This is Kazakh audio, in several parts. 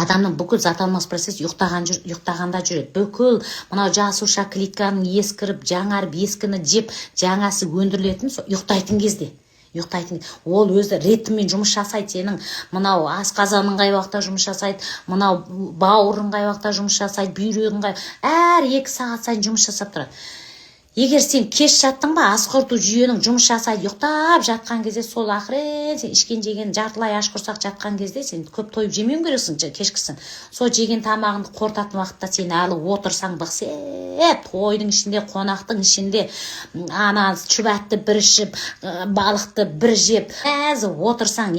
Адамның бүкіл зат алмас процесс ұйықтағанда жүреді. Бүкіл мынау жасуша клетканың ескіріп, жаңарып, ескіні жеп, жаңасы өндірілетін ұйықтайтын кезде. Ол өзі ритммен жұмыс жасайды. Сенің мынау асқазаның қай уақытта жұмыс жасайды, мынау бауырың қай уақытта жұмыс жасайды, бүйрегің әр 2 сағат сайын жұмыс жасап тұрады. Егер сен кеш жаттың ба, асқорту жүйенің жұмыс жасайды, ұйықтап жатқан кезде сол ақырет сен ішкен жеген жартылай аш құрсақ жатқан кезде сен көп тойып жемеуің керексің кешкісін. Сол жеген тамағыңды қорытатын уақытта сен әлі отырсаң бықсеп, тойдың ішінде, қонақтың ішінде ана шұбатты бір ішіп, балықты бір жеп, отырсаң,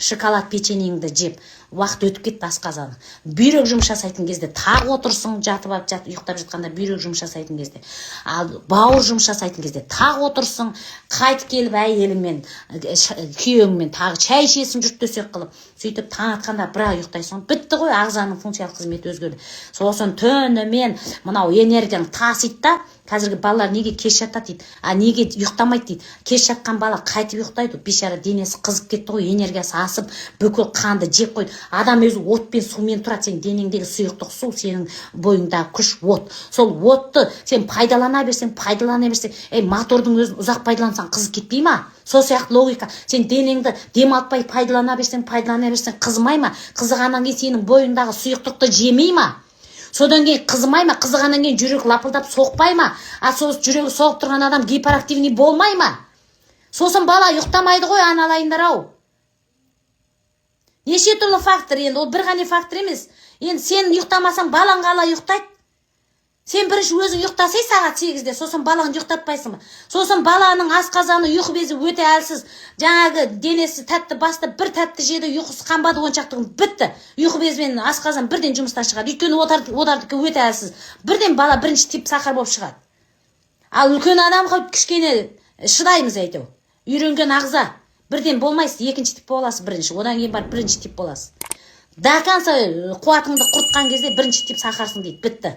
шоколад печеньеңді жеп, уақыт өтіп кетті асқазаны. Бүйрек жұмыс жасайтын кезде тағы отырсың, ұйықтап жатқанда бүйрек жұмыс жасайтын кезде. Ал бауыр жұмыс жасайтын кезде тағы отырсың, қайтып келіп әйеліңмен, күйеуіңмен тағы шай ішесің жұрт төсек қылып. Сөйтіп таң атқанда бірақ ұйықтайсың. Бітті ғой, ағзаның функциялық қызметі өзгерді. Сосын түнімен мынау энергияң тасиды да, қазіргі балалар неге кеш жатады дейді. Неге ұйықтамайды дейді. Кеш жатқан бала қайтып ұйықтайды. Бейшара денесі қызып кетті ғой, энергиясы асып, бүкіл қанды жеп қойды. Адам өзі отпен, сумен тұрады. Сен денеңдегі сұйықтық су, сенің бойыңдағы күш от. Сол отты сен пайдалана берсең, мотордың өзін ұзақ пайдалансаң қызып кетпей ма? Сол сияқты логика. Сен денеңді демалтпай пайдалана берсең, қызымай ма? Қызығаннан кейін сенің бойыңдағы сұйықтықты жемей ма? Содан кейін қызымай ма? Қызығаннан кейін жүрек лапылдап соқпай ма? Сол жүрегі соғып тұрған адам гиперактивный болмай ма? Сосын бала ұйықтамайды ғой, аналайындар-ау. Неше түрлі фактор енді, ол бір ғана фактор емес. Енді сен ұйықтамасаң, балаң қалай ұйықтайды? Сен бірінші өзің ұйықтасай сағат 8-де, сосын балаңды ұйықтатпайсың ба? Сосын баланың асқазаны, ұйқы безі өте әлсіз. Жаңағы денесі тәтті басты, бір тәтті жеді, ұйқысы қанбады, оншақтығын бітті. Ұйқы безімен асқазан бірден жұмыстан шығады. Өйткені одардікі өте әлсіз. Бірден бала бірінші тип сахар болып шығады. Ал үлкен адамға кішкене шыдаймыз әйтеу. Үйренген ағза. Бірден болмайсыз, екінші тип боласыз бірінші. Одан кейін бар бірінші тип боласыз. До конца қуатыңды құртқан кезде бірінші тип сахарсың дейді, бітті.